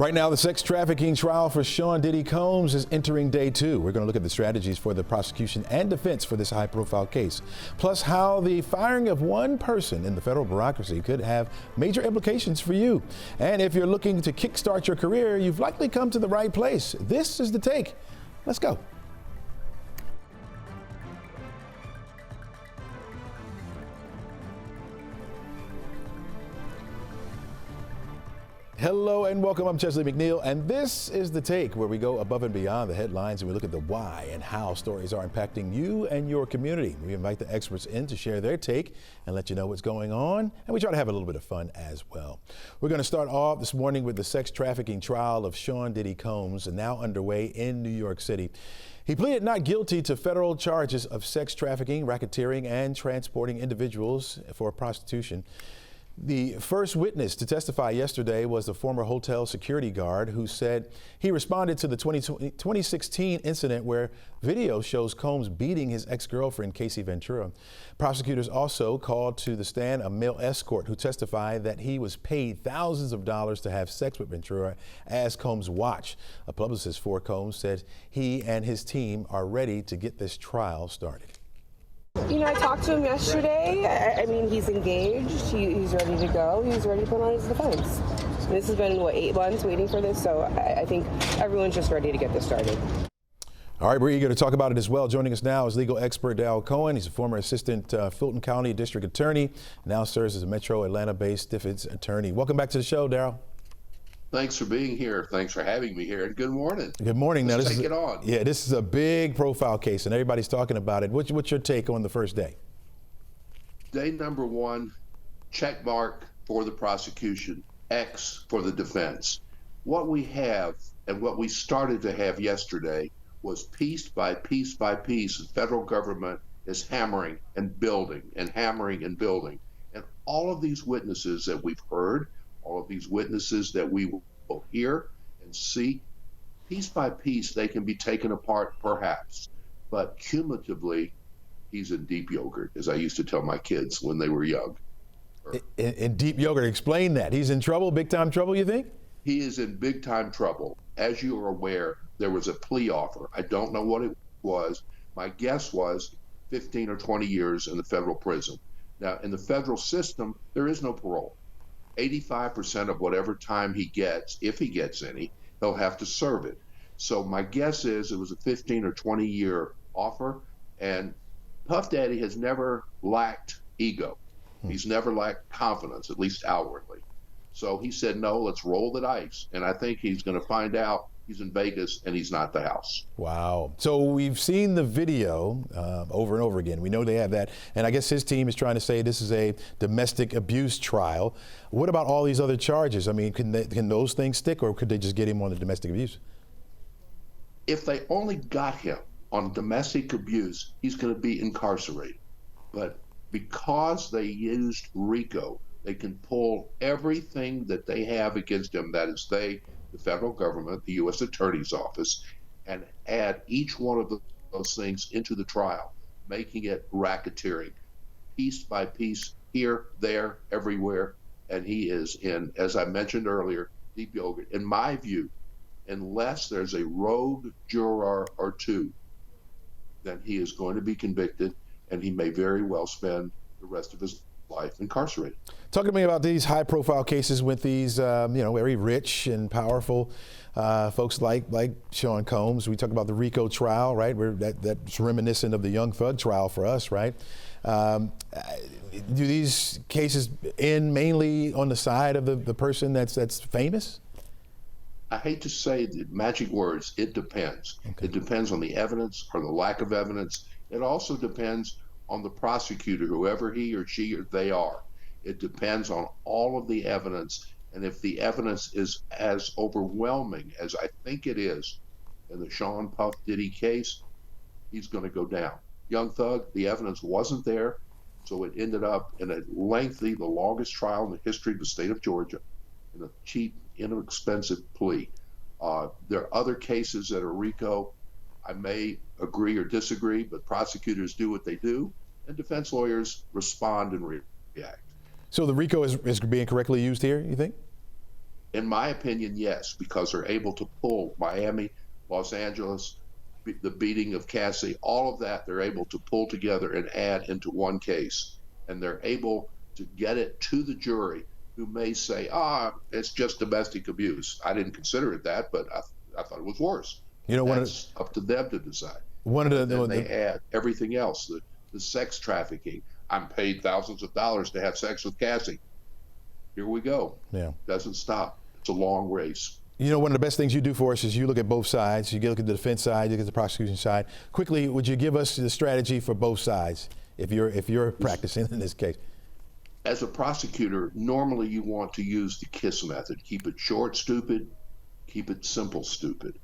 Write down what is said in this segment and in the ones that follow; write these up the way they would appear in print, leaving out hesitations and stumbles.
Right now, the sex trafficking trial for Sean Diddy Combs is entering day 2. We're going to look at the strategies for the prosecution and defense for this high-profile case, plus how the firing of one person in the federal bureaucracy could have major implications for you. And if you're looking to kickstart your career, you've likely come to the right place. This is The Take. Let's go. Hello and welcome. I'm Chesley McNeil, and this is The Take, where we go above and beyond the headlines and we look at the why and how stories are impacting you and your community. We invite the experts in to share their take and let you know what's going on, and we try to have a little bit of fun as well. We're going to start off this morning with the sex trafficking trial of Sean Diddy Combs, now underway in New York City. He pleaded not guilty to federal charges of sex trafficking, racketeering, and transporting individuals for prostitution. The first witness to testify yesterday was the former hotel security guard who said he responded to the 2016 incident where video shows Combs beating his ex-girlfriend, Casey Ventura. Prosecutors also called to the stand a male escort who testified that he was paid thousands of dollars to have sex with Ventura as Combs watched. A publicist for Combs said he and his team are ready to get this trial started. You know, I talked to him yesterday. I mean, he's engaged. He's ready to go. He's ready to put on his defense. This has been, 8 months waiting for this, so I think everyone's just ready to get this started. All right, we're eager to talk about it as well. Joining us now is legal expert Darrell Cohen. He's a former assistant Fulton County District Attorney, now serves as a Metro Atlanta-based defense attorney. Welcome back to the show, Darrell. Thanks for being here. Thanks for having me here. And good morning. Good morning. Let's take it on. Yeah, this is a big profile case, and everybody's talking about it. What's your take on the first day? Day number 1, check mark for the prosecution, X for the defense. What we have and what we started to have yesterday was piece by piece by piece, the federal government is hammering and building and hammering and building. And all of these witnesses that we've heard, all of these witnesses that we will hear and see, piece by piece, they can be taken apart perhaps, but cumulatively, he's in deep yogurt, as I used to tell my kids when they were young. In deep yogurt, explain that. He's in trouble, big time trouble, you think? He is in big time trouble. As you are aware, there was a plea offer. I don't know what it was. My guess was 15 or 20 years in the federal prison. Now, in the federal system, there is no parole. 85% of whatever time he gets, if he gets any, he'll have to serve it. So my guess is it was a 15 or 20 year offer, and Puff Daddy has never lacked ego. He's never lacked confidence, at least outwardly. So he said, no, let's roll the dice. And I think he's going to find out he's in Vegas and he's not at the house. Wow. So we've seen the video over and over again. We know they have that. And I guess his team is trying to say this is a domestic abuse trial. What about all these other charges? I mean, can those things stick, or could they just get him on the domestic abuse? If they only got him on domestic abuse, he's going to be incarcerated. But because they used RICO, they can pull everything that they have against him, that is the federal government, the U.S. Attorney's Office, and add each one of those things into the trial, making it racketeering, piece by piece, here, there, everywhere. And he is in, as I mentioned earlier, deep yogurt. In my view, unless there's a rogue juror or two, then he is going to be convicted, and he may very well spend the rest of his life incarcerated. Talk to me about these high-profile cases with these, very rich and powerful folks like Sean Combs. We talk about the RICO trial, right? That's reminiscent of the Young Thug trial for us, right? Do these cases end mainly on the side of the person that's famous? I hate to say the magic words, it depends. Okay. It depends on the evidence or the lack of evidence. It also depends on the prosecutor, whoever he or she or they are. It depends on all of the evidence. And if the evidence is as overwhelming as I think it is in the Sean Puff Diddy case, he's going to go down. Young Thug, the evidence wasn't there, so it ended up in a lengthy, the longest trial in the history of the state of Georgia, in a cheap, inexpensive plea. There are other cases that are RICO. I may agree or disagree, but prosecutors do what they do, and defense lawyers respond and react. So the RICO is being correctly used here, you think? In my opinion, yes, because they're able to pull Miami, Los Angeles, the beating of Cassie, all of that, they're able to pull together and add into one case. And they're able to get it to the jury, who may say, it's just domestic abuse. I didn't consider it that, but I thought it was worse. You know, that's up to them to decide. Then they add everything else, the sex trafficking. I'm paid thousands of dollars to have sex with Cassie. Here we go. Yeah. Doesn't stop. It's a long race. You know, one of the best things you do for us is you look at both sides. You look at the defense side, you look at the prosecution side. Quickly, would you give us the strategy for both sides if you're practicing in this case? As a prosecutor, normally you want to use the KISS method. Keep it short, stupid. Keep it simple, stupid.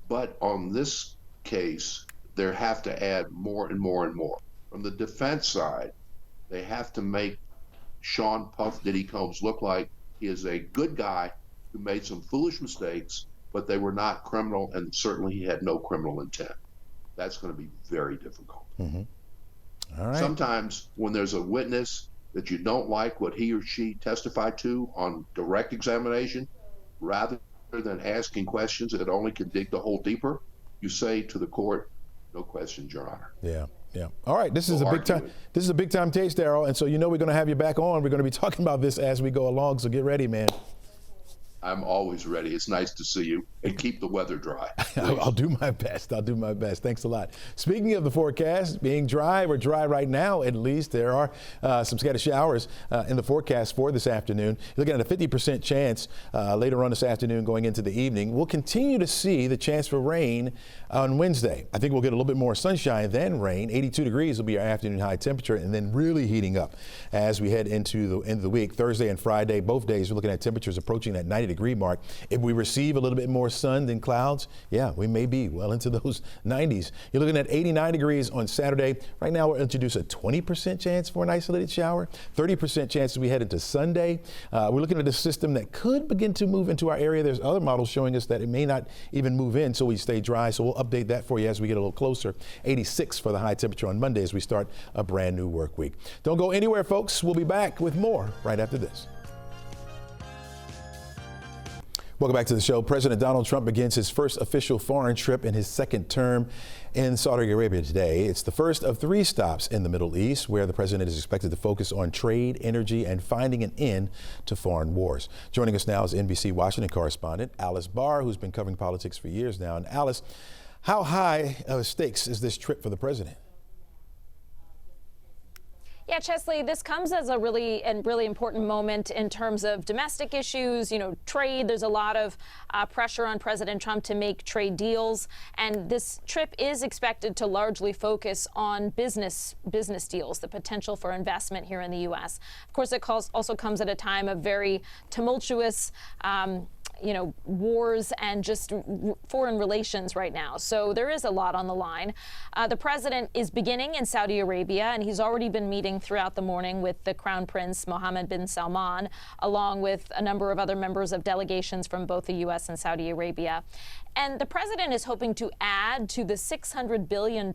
But on this case, they have to add more and more and more. From the defense side, they have to make Sean Puff Diddy Combs look like he is a good guy who made some foolish mistakes, but they were not criminal, and certainly he had no criminal intent. That's going to be very difficult. Mm-hmm. All right. Sometimes when there's a witness that you don't like what he or she testified to on direct examination, rather than asking questions that only can dig the hole deeper, you say to the court, no questions, Your Honor. Yeah. Yeah. All right. This is a big time. This is a big time case, Darryl, and so we're going to have you back on. We're going to be talking about this as we go along. So get ready, man. I'm always ready. It's nice to see you, and keep the weather dry. I'll do my best. I'll do my best. Thanks a lot. Speaking of the forecast being dry, or dry right now at least, there are some scattered showers in the forecast for this afternoon. You're looking at a 50% chance later on this afternoon going into the evening. We'll continue to see the chance for rain on Wednesday. I think we'll get a little bit more sunshine than rain. 82 degrees will be our afternoon high temperature, and then really heating up as we head into the end of the week. Thursday and Friday, both days, we're looking at temperatures approaching that 90-degree mark. If we receive a little bit more sun than clouds, yeah, we may be well into those 90s. You're looking at 89 degrees on Saturday. Right now, we'll introduce a 20% chance for an isolated shower, 30% chance as we head into Sunday. We're looking at a system that could begin to move into our area. There's other models showing us that it may not even move in, so we stay dry. So we'll update that for you as we get a little closer. 86 for the high temperature on Monday as we start a brand new work week. Don't go anywhere, folks. We'll be back with more right after this. Welcome back to the show. President Donald Trump begins his first official foreign trip in his second term in Saudi Arabia today. It's the first of 3 stops in the Middle East, where the president is expected to focus on trade, energy, and finding an end to foreign wars. Joining us now is NBC Washington correspondent Alice Barr, who's been covering politics for years now. And Alice, how high of stakes is this trip for the president? Yeah, Chesley, this comes as a really important moment in terms of domestic issues, trade. There's a lot of pressure on President Trump to make trade deals. And this trip is expected to largely focus on business deals, the potential for investment here in the U.S. Of course, it also comes at a time of very tumultuous wars and just foreign relations right now. So there is a lot on the line. The president is beginning in Saudi Arabia, and he's already been meeting throughout the morning with the Crown Prince Mohammed bin Salman, along with a number of other members of delegations from both the U.S. and Saudi Arabia. And the president is hoping to add to the $600 billion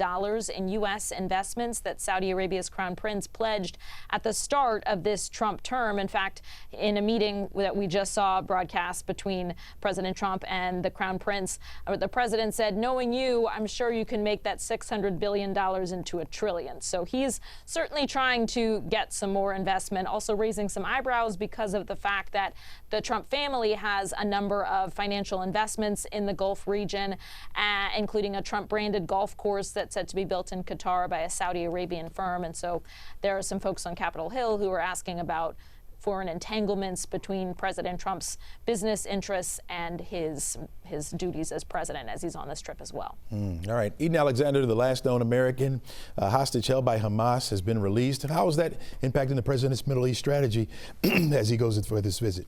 in U.S. investments that Saudi Arabia's Crown Prince pledged at the start of this Trump term. In fact, in a meeting that we just saw broadcast between President Trump and the Crown Prince, the president said, knowing you, I'm sure you can make that $600 billion into $1 trillion. So he's certainly trying to get some more investment, also raising some eyebrows because of the fact that the Trump family has a number of financial investments in the Gulf region, including a Trump-branded golf course that's set to be built in Qatar by a Saudi Arabian firm. And so there are some folks on Capitol Hill who are asking about foreign entanglements between President Trump's business interests and his duties as president as he's on this trip as well. All right. Eden Alexander, the last known American hostage held by Hamas, has been released. How is that impacting the president's Middle East strategy as he goes for this visit?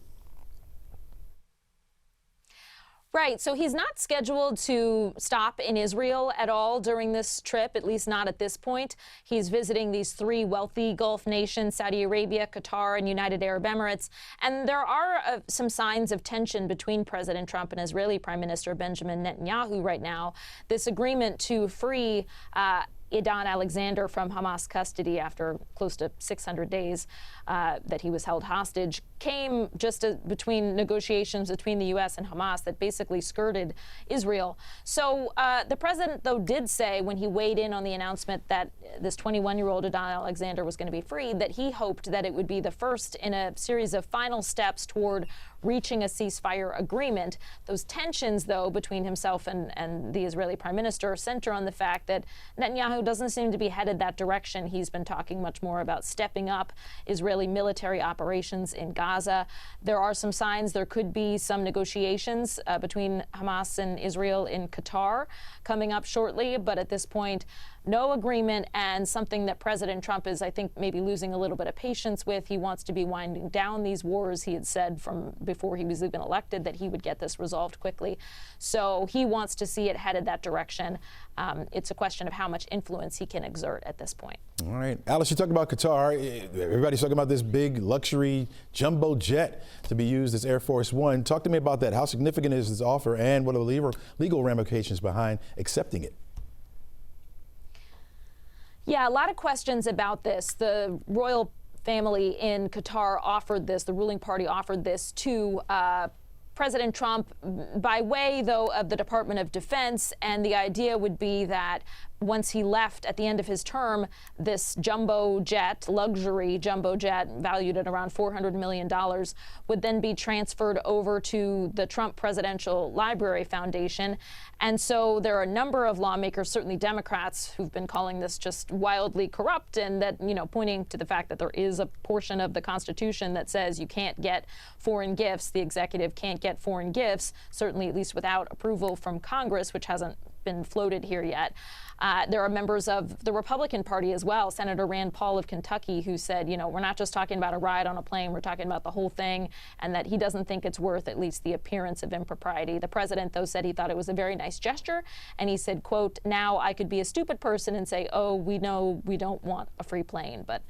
Right. So he's not scheduled to stop in Israel at all during this trip, at least not at this point. He's visiting these 3 wealthy Gulf nations, Saudi Arabia, Qatar, and United Arab Emirates. And there are some signs of tension between President Trump and Israeli Prime Minister Benjamin Netanyahu right now. This agreement to free Idan Alexander from Hamas custody after close to 600 days that he was held hostage came just between negotiations between the U.S. and Hamas that basically skirted Israel. So the president, though, did say when he weighed in on the announcement that this 21-year-old Idan Alexander was going to be freed, that he hoped that it would be the first in a series of final steps toward reaching a ceasefire agreement. Those tensions, though, between himself and the Israeli prime minister center on the fact that Netanyahu doesn't seem to be headed that direction. He's been talking much more about stepping up Israeli military operations in Gaza. There are some signs there could be some negotiations between Hamas and Israel in Qatar coming up shortly, but at this point, no agreement, and something that President Trump is, I think, maybe losing a little bit of patience with. He wants to be winding down these wars. He had said from before he was even elected that he would get this resolved quickly. So he wants to see it headed that direction. It's a question of how much influence he can exert at this point. All right. Alice, you talked about Qatar. Everybody's talking about this big luxury jumbo jet to be used as Air Force One. Talk to me about that. How significant is this offer, and what are the legal ramifications behind accepting it? Yeah, a lot of questions about this. The royal family in Qatar offered this, the ruling party offered this to President Trump by way, though, of the Department of Defense. And the idea would be that once he left at the end of his term, this jumbo jet, luxury jumbo jet valued at around $400 million, would then be transferred over to the Trump Presidential Library Foundation. And so there are a number of lawmakers, certainly Democrats, who've been calling this just wildly corrupt, and that, you know, pointing to the fact that there is a portion of the Constitution that says you can't get foreign gifts. The executive can't get foreign gifts, certainly at least without approval from Congress, which hasn't been floated here yet. There are members of the Republican Party as well, Senator Rand Paul of Kentucky, who said, you know, we're not just talking about a ride on a plane, we're talking about the whole thing, and that he doesn't think it's worth at least the appearance of impropriety. The president, though, said he thought it was a very nice gesture, and he said, quote, now I could be a stupid person and say, oh, we know we don't want a free plane, but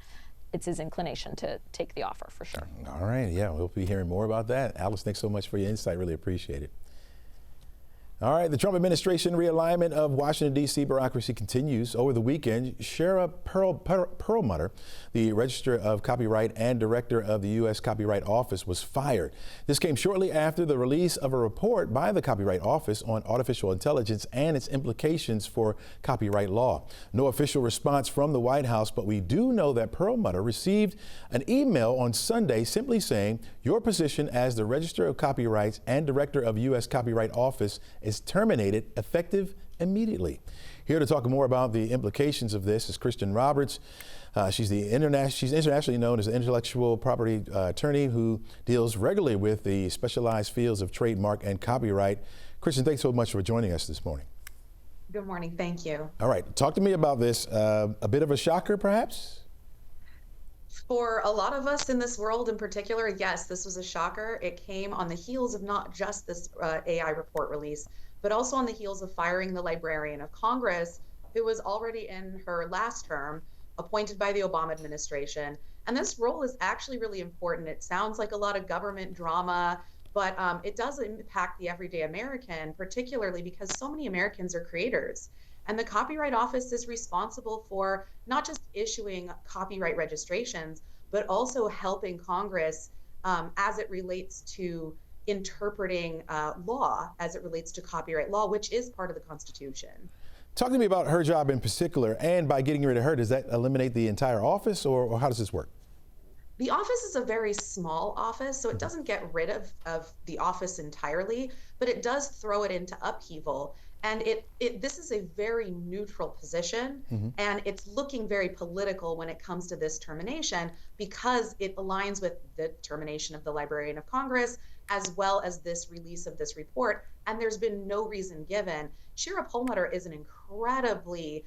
it's his inclination to take the offer for sure. All right, yeah, we'll be hearing more about that. Alice, thanks so much for your insight, really appreciate it. All right, the Trump administration realignment of Washington, D.C. bureaucracy continues. Over the weekend, Shara Perlmutter, the Register of Copyright and Director of the U.S. Copyright Office, was fired. This came shortly after the release of a report by the Copyright Office on artificial intelligence and its implications for copyright law. No official response from the White House, but we do know that Perlmutter received an email on Sunday simply saying, your position as the Register of Copyrights and Director of U.S. Copyright Office is terminated effective immediately. Here to talk more about the implications of this is Kristen Roberts. She's internationally known as an intellectual property attorney who deals regularly with the specialized fields of trademark and copyright. Kristen, thanks so much for joining us this morning. Good morning. Thank you. All right. Talk to me about this. A bit of a shocker, perhaps? For a lot of us in this world in particular, yes, this was a shocker. It came on the heels of not just this AI report release, but also on the heels of firing the Librarian of Congress, who was already in her last term, appointed by the Obama administration. And this role is actually really important. It sounds like a lot of government drama, but it does impact the everyday American, particularly because so many Americans are creators. And the Copyright Office is responsible for not just issuing copyright registrations, but also helping Congress as it relates to interpreting law, as it relates to copyright law, which is part of the Constitution. Talk to me about her job in particular, and by getting rid of her, does that eliminate the entire office, or how does this work? The office is a very small office, so it doesn't get rid of the office entirely, but it does throw it into upheaval. And this is a very neutral position, and it's looking very political when it comes to this termination because it aligns with the termination of the Librarian of Congress as well as this release of this report. And there's been no reason given. Shara Perlmutter is an incredibly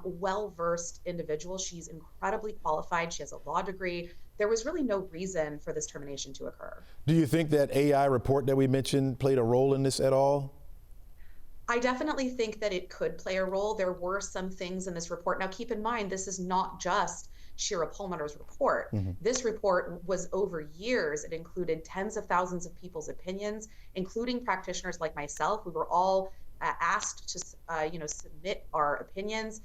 well-versed individual. She's incredibly qualified. She has a law degree. There was really no reason for this termination to occur. Do you think that AI report that we mentioned played a role in this at all? I definitely think that it could play a role. There were some things in this report. Now, keep in mind, this is not just Shara Perlmutter's report. This report was over years. It included tens of thousands of people's opinions, including practitioners like myself. We were all asked to, submit our opinions.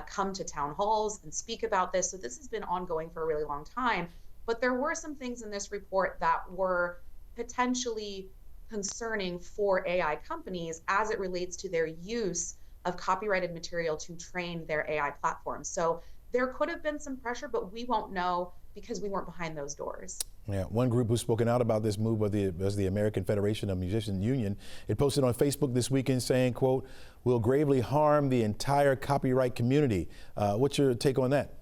come to town halls and speak about this. So this has been ongoing for a really long time. But there were some things in this report that were potentially concerning for AI companies as it relates to their use of copyrighted material to train their AI platforms. So there could have been some pressure, but we won't know because we weren't behind those doors. Yeah, one group who's spoken out about this move was the American Federation of Musicians Union. It posted on Facebook this weekend saying, quote, "will gravely harm the entire copyright community." What's your take on that?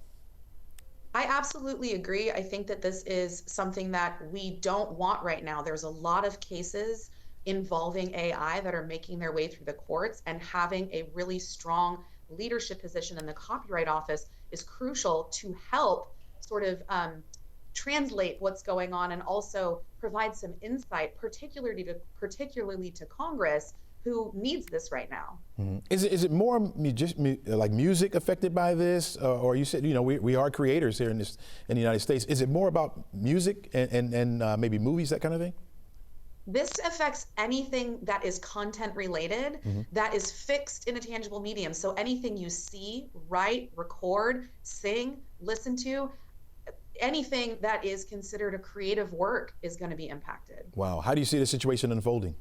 I absolutely agree. I think that this is something that we don't want right now. There's a lot of cases involving AI that are making their way through the courts, and having a really strong leadership position in the Copyright Office is crucial to help sort of translate what's going on and also provide some insight, particularly to Congress, who needs this right now. Mm-hmm. Is it more like music affected by this, or you said, you know, we are creators here in the United States? Is it more about music and maybe movies, that kind of thing? This affects anything that is content related, that is fixed in a tangible medium. So anything you see, write, record, sing, listen to, anything that is considered a creative work is going to be impacted. Wow. How do you see the situation unfolding?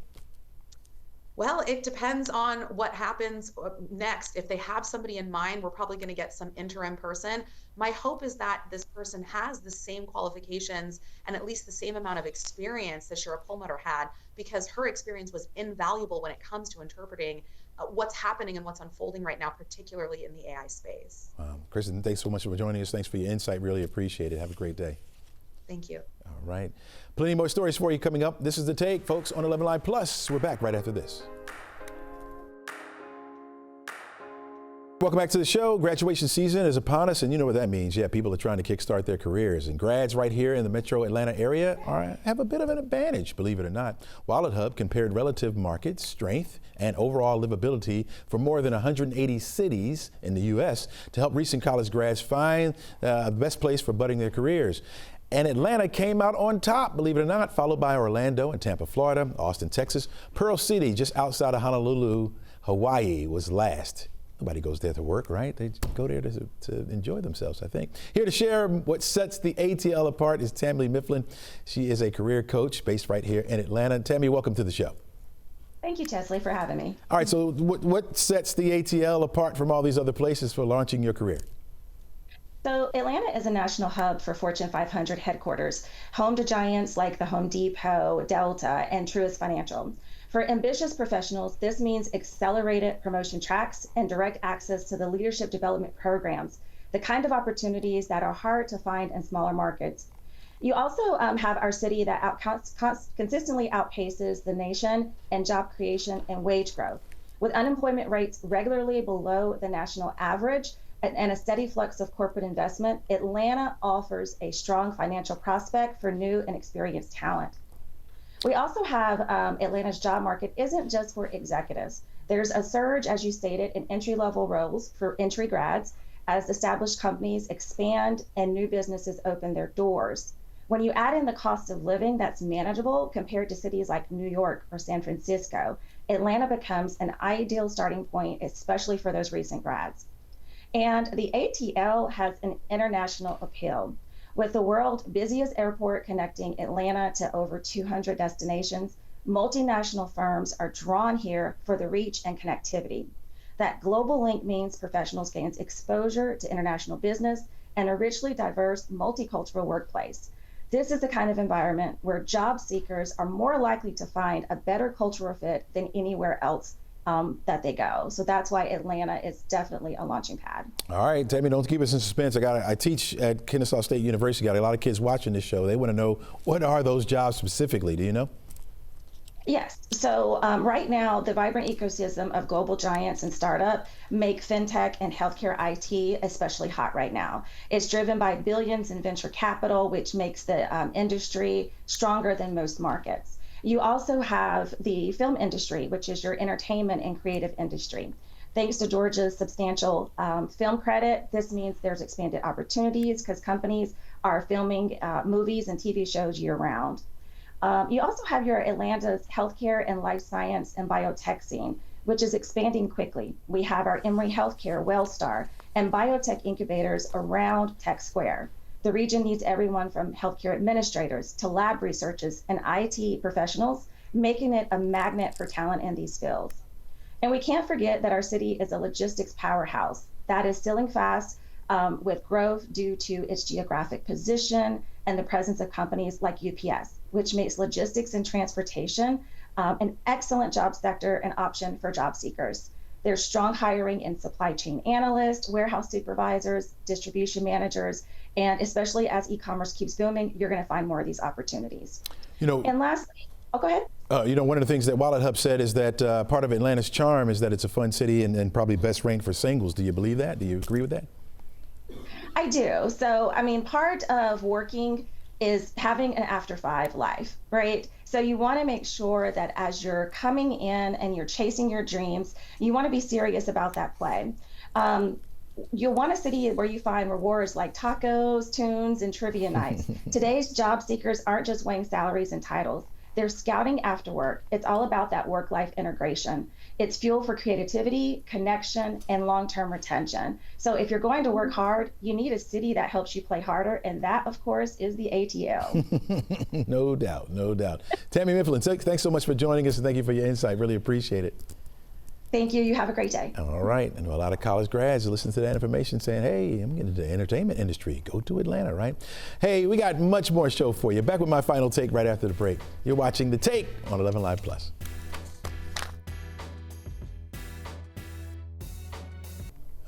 Well, it depends on what happens next. If they have somebody in mind, we're probably going to get some interim person. My hope is that this person has the same qualifications and at least the same amount of experience that Shira Perlmutter had, because her experience was invaluable when it comes to interpreting what's happening and what's unfolding right now, particularly in the AI space. Kristen, thanks so much for joining us. Thanks for your insight. Really appreciate it. Have a great day. Thank you. All right. Plenty more stories for you coming up. This is The Take, folks, on 11Alive Plus. We're back right after this. Welcome back to the show. Graduation season is upon us, and you know what that means. Yeah, people are trying to kickstart their careers, and grads right here in the metro Atlanta area have a bit of an advantage, believe it or not. Wallet Hub compared relative market strength and overall livability for more than 180 cities in the U.S. to help recent college grads find the best place for budding their careers. And Atlanta came out on top, believe it or not, followed by Orlando and Tampa, Florida, Austin, Texas. Pearl City, just outside of Honolulu, Hawaii, was last. Nobody goes there to work, right? They go there to enjoy themselves, I think. Here to share what sets the ATL apart is Tammy Mifflin. She is a career coach based right here in Atlanta. Tammy, welcome to the show. Thank you, Chesley, for having me. All right, so what sets the ATL apart from all these other places for launching your career? So Atlanta is a national hub for Fortune 500 headquarters, home to giants like the Home Depot, Delta, and Truist Financial. For ambitious professionals, this means accelerated promotion tracks and direct access to the leadership development programs, the kind of opportunities that are hard to find in smaller markets. You also have our city that consistently outpaces the nation in job creation and wage growth. With unemployment rates regularly below the national average and a steady flux of corporate investment, Atlanta offers a strong financial prospect for new and experienced talent. We also have Atlanta's job market isn't just for executives. There's a surge, as you stated, in entry-level roles for entry grads as established companies expand and new businesses open their doors. When you add in the cost of living that's manageable compared to cities like New York or San Francisco, Atlanta becomes an ideal starting point, especially for those recent grads. And the ATL has an international appeal. With the world's busiest airport connecting Atlanta to over 200 destinations, multinational firms are drawn here for the reach and connectivity. That global link means professionals gain exposure to international business and a richly diverse, multicultural workplace. This is the kind of environment where job seekers are more likely to find a better cultural fit than anywhere else that they go. So that's why Atlanta is definitely a launching pad. All right, Tammy, don't keep us in suspense. I teach at Kennesaw State University. Got a lot of kids watching this show. They want to know, what are those jobs specifically? Do you know? Yes. So right now, the vibrant ecosystem of global giants and startup make fintech and healthcare IT especially hot right now. It's driven by billions in venture capital, which makes the industry stronger than most markets. You also have the film industry, which is your entertainment and creative industry. Thanks to Georgia's substantial film credit, this means there's expanded opportunities because companies are filming movies and TV shows year round. You also have your Atlanta's healthcare and life science and biotech scene, which is expanding quickly. We have our Emory Healthcare, Wellstar, and biotech incubators around Tech Square. The region needs everyone from healthcare administrators to lab researchers and IT professionals, making it a magnet for talent in these fields. And we can't forget that our city is a logistics powerhouse that is stealing fast with growth due to its geographic position and the presence of companies like UPS, which makes logistics and transportation an excellent job sector and option for job seekers. There's strong hiring in supply chain analysts, warehouse supervisors, distribution managers, and especially as e-commerce keeps booming, you're going to find more of these opportunities. And lastly, go ahead. One of the things that Wallet Hub said is that part of Atlanta's charm is that it's a fun city and probably best ranked for singles. Do you believe that? Do you agree with that? I do. So, I mean, part of working is having an after 5 life, right? So you want to make sure that as you're coming in and you're chasing your dreams, you want to be serious about that play. You'll want a city where you find rewards like tacos, tunes, and trivia nights. Today's job seekers aren't just weighing salaries and titles. They're scouting after work. It's all about that work-life integration. It's fuel for creativity, connection, and long-term retention. So if you're going to work hard, you need a city that helps you play harder, and that, of course, is the ATL. No doubt, no doubt. Tammy Mifflin, thanks so much for joining us, and thank you for your insight. Really appreciate it. Thank you. You have a great day. All right. And a lot of college grads are listening to that information saying, hey, I'm getting into the entertainment industry. Go to Atlanta, right? Hey, we got much more show for you. Back with my final take right after the break. You're watching The Take on 11Alive Plus.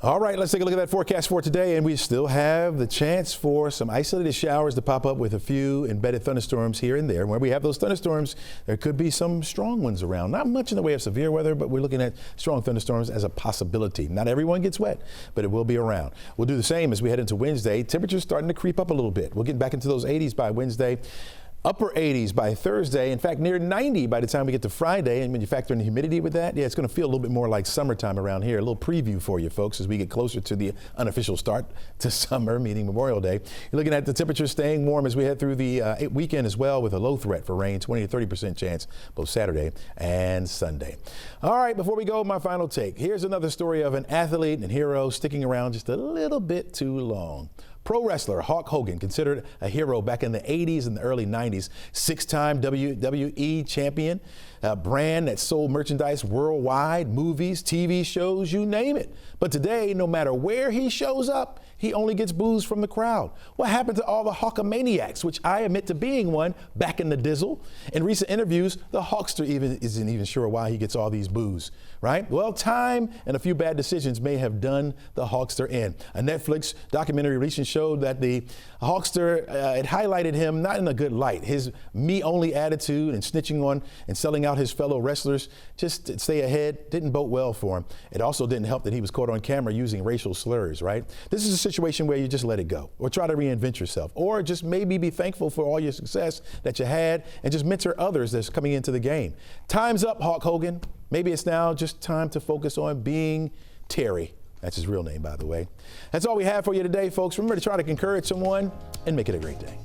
All right, let's take a look at that forecast for today, and we still have the chance for some isolated showers to pop up with a few embedded thunderstorms here and there. Where we have those thunderstorms, there could be some strong ones around. Not much in the way of severe weather, but we're looking at strong thunderstorms as a possibility. Not everyone gets wet, but it will be around. We'll do the same as we head into Wednesday. Temperatures starting to creep up a little bit. We'll get back into those 80s by Wednesday. Upper 80s by Thursday, in fact, near 90 by the time we get to Friday. And when you factor in the humidity with that, yeah, it's going to feel a little bit more like summertime around here. A little preview for you folks as we get closer to the unofficial start to summer, meaning Memorial Day. You're looking at the temperatures staying warm as we head through the weekend as well, with a low threat for rain, 20 to 30% chance both Saturday and Sunday. All right, before we go, my final take. Here's another story of an athlete and hero sticking around just a little bit too long. Pro wrestler Hulk Hogan, considered a hero back in the 80s and the early 90s, 6-time WWE champion, a brand that sold merchandise worldwide, movies, TV shows, you name it. But today, no matter where he shows up, he only gets boos from the crowd. What happened to all the Hulkamaniacs, which I admit to being one, back in the dizzle? In recent interviews, the Hulkster isn't even sure why he gets all these boos, right? Well, time and a few bad decisions may have done the Hulkster in. A Netflix documentary recently showed that the Hulkster, it highlighted him not in a good light. His me-only attitude and snitching on and selling out his fellow wrestlers just to stay ahead didn't bode well for him. It also didn't help that he was caught on camera using racial slurs, right? This is a situation where you just let it go, or try to reinvent yourself, or just maybe be thankful for all your success that you had and just mentor others that's coming into the game. Time's up, Hulk Hogan. Maybe it's now just time to focus on being Terry. That's his real name, by the way. That's all we have for you today, folks. Remember to try to encourage someone and make it a great day.